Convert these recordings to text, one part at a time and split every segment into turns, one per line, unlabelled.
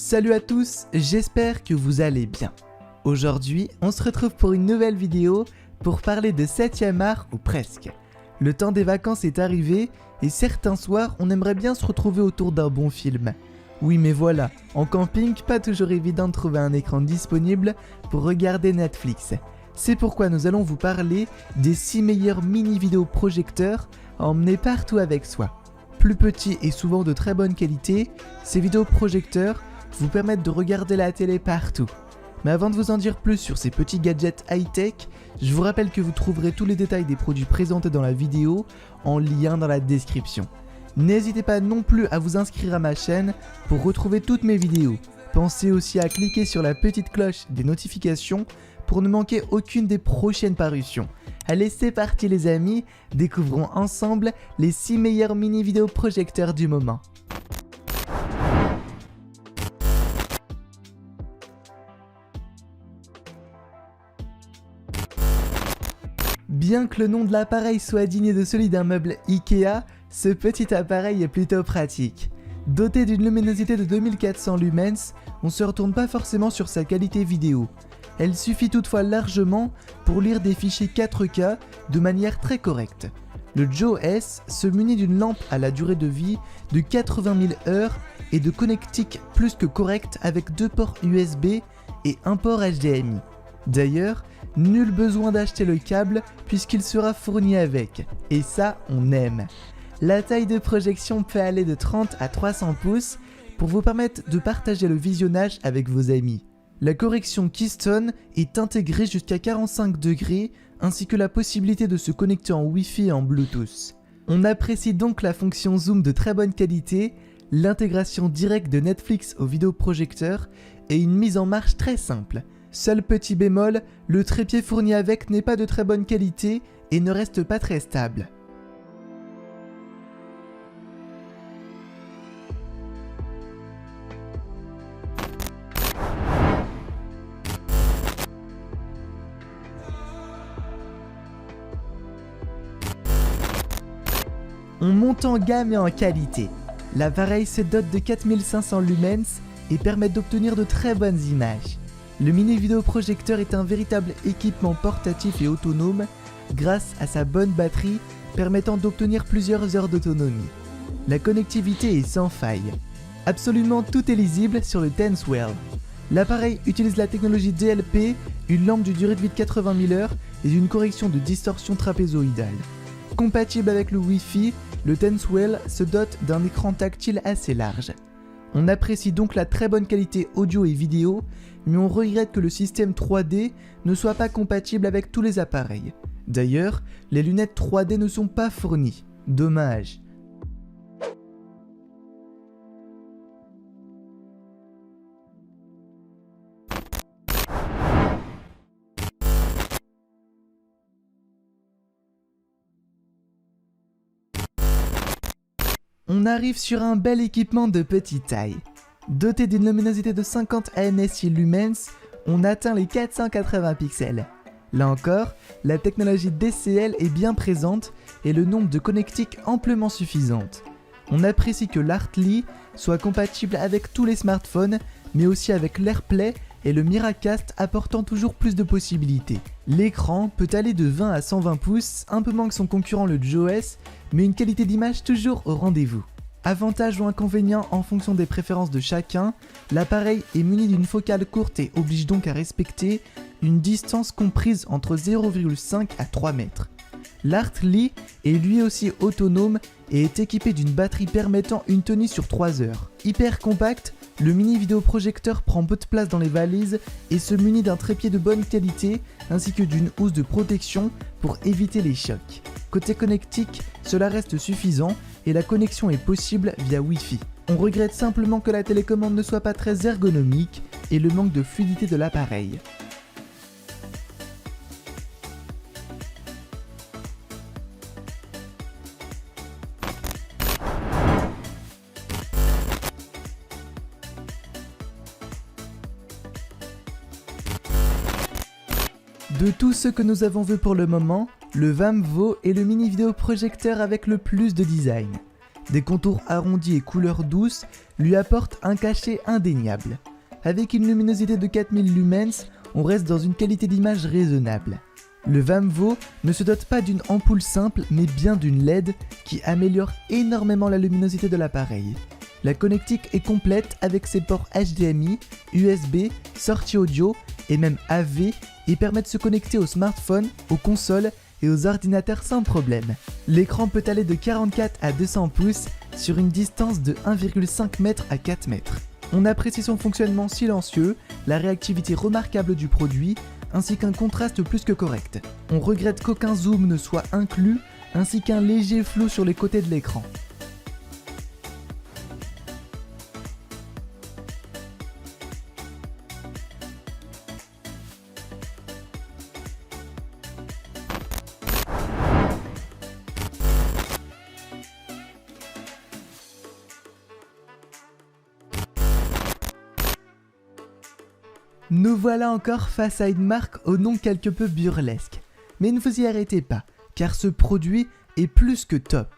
Salut à tous, j'espère que vous allez bien. Aujourd'hui, on se retrouve pour une nouvelle vidéo pour parler de 7e art ou presque. Le temps des vacances est arrivé et certains soirs, on aimerait bien se retrouver autour d'un bon film. Oui mais voilà, en camping, pas toujours évident de trouver un écran disponible pour regarder Netflix. C'est pourquoi nous allons vous parler des 6 meilleurs mini-vidéoprojecteurs à emmener partout avec soi. Plus petits et souvent de très bonne qualité, ces vidéoprojecteurs vous permettent de regarder la télé partout. Mais avant de vous en dire plus sur ces petits gadgets high-tech, je vous rappelle que vous trouverez tous les détails des produits présentés dans la vidéo en lien dans la description. N'hésitez pas non plus à vous inscrire à ma chaîne pour retrouver toutes mes vidéos. Pensez aussi à cliquer sur la petite cloche des notifications pour ne manquer aucune des prochaines parutions. Allez, c'est parti les amis, découvrons ensemble les 6 meilleurs mini vidéoprojecteurs du moment. Bien que le nom de l'appareil soit digne de celui d'un meuble Ikea, ce petit appareil est plutôt pratique. Doté d'une luminosité de 2400 lumens, on ne se retourne pas forcément sur sa qualité vidéo. Elle suffit toutefois largement pour lire des fichiers 4K de manière très correcte. Le Joe S se munit d'une lampe à la durée de vie de 80 000 heures et de connectique plus que correcte avec 2 ports USB et un port HDMI. D'ailleurs, nul besoin d'acheter le câble puisqu'il sera fourni avec, et ça on aime. La taille de projection peut aller de 30 à 300 pouces pour vous permettre de partager le visionnage avec vos amis. La correction Keystone est intégrée jusqu'à 45 degrés ainsi que la possibilité de se connecter en Wi-Fi et en Bluetooth. On apprécie donc la fonction zoom de très bonne qualité, l'intégration directe de Netflix au vidéoprojecteur et une mise en marche très simple. Seul petit bémol, le trépied fourni avec n'est pas de très bonne qualité et ne reste pas très stable. On monte en gamme et en qualité. L'appareil se dote de 4500 lumens et permet d'obtenir de très bonnes images. Le mini vidéoprojecteur est un véritable équipement portatif et autonome grâce à sa bonne batterie permettant d'obtenir plusieurs heures d'autonomie. La connectivité est sans faille. Absolument tout est lisible sur le TenseWell. L'appareil utilise la technologie DLP, une lampe d'une durée de vie de 80 000 heures et d'une correction de distorsion trapézoïdale. Compatible avec le Wi-Fi, le TenseWell se dote d'un écran tactile assez large. On apprécie donc la très bonne qualité audio et vidéo, mais on regrette que le système 3D ne soit pas compatible avec tous les appareils. D'ailleurs, les lunettes 3D ne sont pas fournies. Dommage. On arrive sur un bel équipement de petite taille. Doté d'une luminosité de 50 ANSI lumens, on atteint les 480 pixels. Là encore, la technologie DCL est bien présente et le nombre de connectiques amplement suffisante. On apprécie que l'Artly soit compatible avec tous les smartphones, mais aussi avec l'AirPlay et le Miracast apportant toujours plus de possibilités. L'écran peut aller de 20 à 120 pouces, un peu moins que son concurrent le Joe S, mais une qualité d'image toujours au rendez-vous. Avantages ou inconvénients en fonction des préférences de chacun, l'appareil est muni d'une focale courte et oblige donc à respecter une distance comprise entre 0,5 à 3 mètres. L'Artly est lui aussi autonome et est équipé d'une batterie permettant une tenue sur 3 heures. Hyper compact, le mini vidéoprojecteur prend peu de place dans les valises et se munit d'un trépied de bonne qualité ainsi que d'une housse de protection pour éviter les chocs. Côté connectique, cela reste suffisant et la connexion est possible via Wi-Fi. On regrette simplement que la télécommande ne soit pas très ergonomique et le manque de fluidité de l'appareil. De tous ceux que nous avons vus pour le moment, le VAMVO est le mini vidéoprojecteur avec le plus de design. Des contours arrondis et couleurs douces lui apporte un cachet indéniable. Avec une luminosité de 4000 lumens, on reste dans une qualité d'image raisonnable. Le Vamvo ne se dote pas d'une ampoule simple mais bien d'une LED qui améliore énormément la luminosité de l'appareil. La connectique est complète avec ses ports HDMI, USB, sortie audio et même AV et permet de se connecter aux smartphones, aux consoles et aux ordinateurs sans problème. L'écran peut aller de 44 à 200 pouces sur une distance de 1,5 m à 4 m. On apprécie son fonctionnement silencieux, la réactivité remarquable du produit, ainsi qu'un contraste plus que correct. On regrette qu'aucun zoom ne soit inclus, ainsi qu'un léger flou sur les côtés de l'écran. Nous voilà encore face à une marque au nom quelque peu burlesque. Mais ne vous y arrêtez pas, car ce produit est plus que top.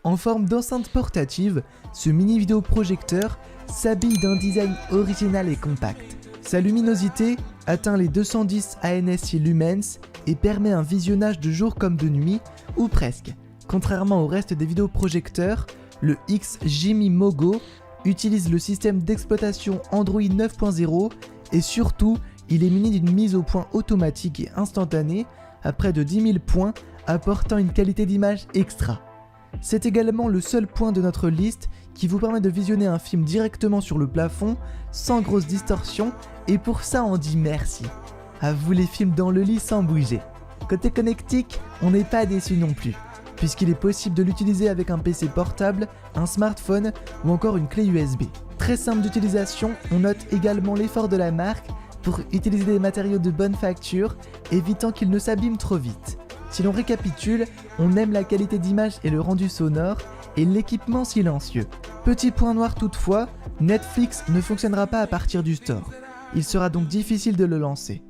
En forme d'enceinte portative, ce mini vidéoprojecteur s'habille d'un design original et compact. Sa luminosité atteint les 210 ANSI lumens et permet un visionnage de jour comme de nuit, ou presque. Contrairement au reste des vidéoprojecteurs, le XGIMI Mogo utilise le système d'exploitation Android 9.0 et surtout, il est muni d'une mise au point automatique et instantanée à près de 10 000 points, apportant une qualité d'image extra. C'est également le seul point de notre liste qui vous permet de visionner un film directement sur le plafond, sans grosse distorsion, et pour ça on dit merci. À vous les films dans le lit sans bouger. Côté connectique, on n'est pas déçu non plus, puisqu'il est possible de l'utiliser avec un PC portable, un smartphone ou encore une clé USB. Très simple d'utilisation, on note également l'effort de la marque pour utiliser des matériaux de bonne facture, évitant qu'ils ne s'abîment trop vite. Si l'on récapitule, on aime la qualité d'image et le rendu sonore, et l'équipement silencieux. Petit point noir toutefois, Netflix ne fonctionnera pas à partir du store. Il sera donc difficile de le lancer.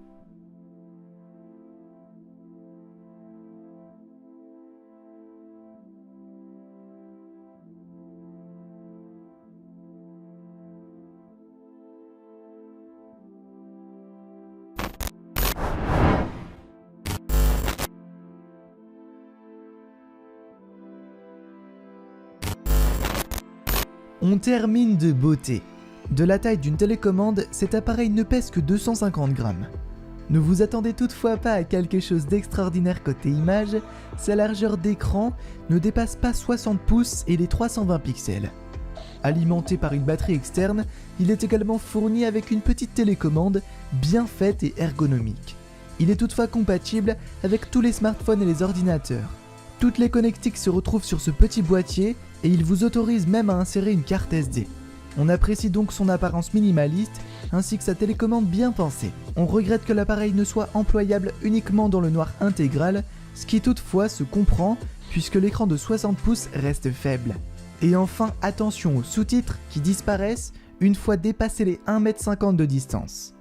On termine de beauté. De la taille d'une télécommande, cet appareil ne pèse que 250 grammes. Ne vous attendez toutefois pas à quelque chose d'extraordinaire côté image, sa largeur d'écran ne dépasse pas 60 pouces et les 320 pixels. Alimenté par une batterie externe, il est également fourni avec une petite télécommande bien faite et ergonomique. Il est toutefois compatible avec tous les smartphones et les ordinateurs. Toutes les connectiques se retrouvent sur ce petit boîtier et il vous autorise même à insérer une carte SD. On apprécie donc son apparence minimaliste ainsi que sa télécommande bien pensée. On regrette que l'appareil ne soit employable uniquement dans le noir intégral, ce qui toutefois se comprend puisque l'écran de 60 pouces reste faible. Et enfin, attention aux sous-titres qui disparaissent une fois dépassé les 1,50 m de distance.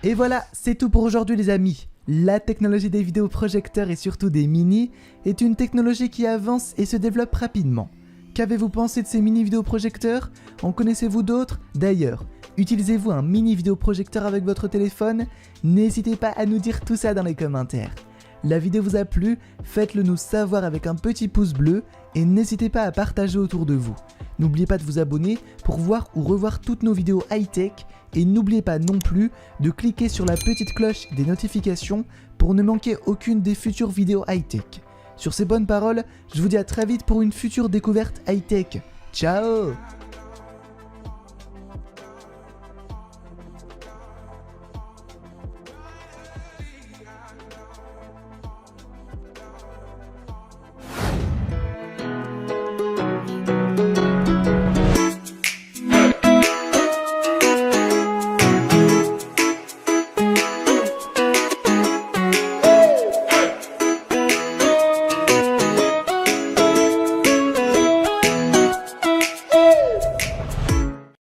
Et voilà, c'est tout pour aujourd'hui les amis. La technologie des vidéoprojecteurs et surtout des mini est une technologie qui avance et se développe rapidement. Qu'avez-vous pensé de ces mini vidéoprojecteurs? En connaissez-vous d'autres? D'ailleurs, utilisez-vous un mini vidéoprojecteur avec votre téléphone? N'hésitez pas à nous dire tout ça dans les commentaires. La vidéo vous a plu? Faites-le nous savoir avec un petit pouce bleu et n'hésitez pas à partager autour de vous. N'oubliez pas de vous abonner pour voir ou revoir toutes nos vidéos high-tech et n'oubliez pas non plus de cliquer sur la petite cloche des notifications pour ne manquer aucune des futures vidéos high-tech. Sur ces bonnes paroles, je vous dis à très vite pour une future découverte high-tech. Ciao!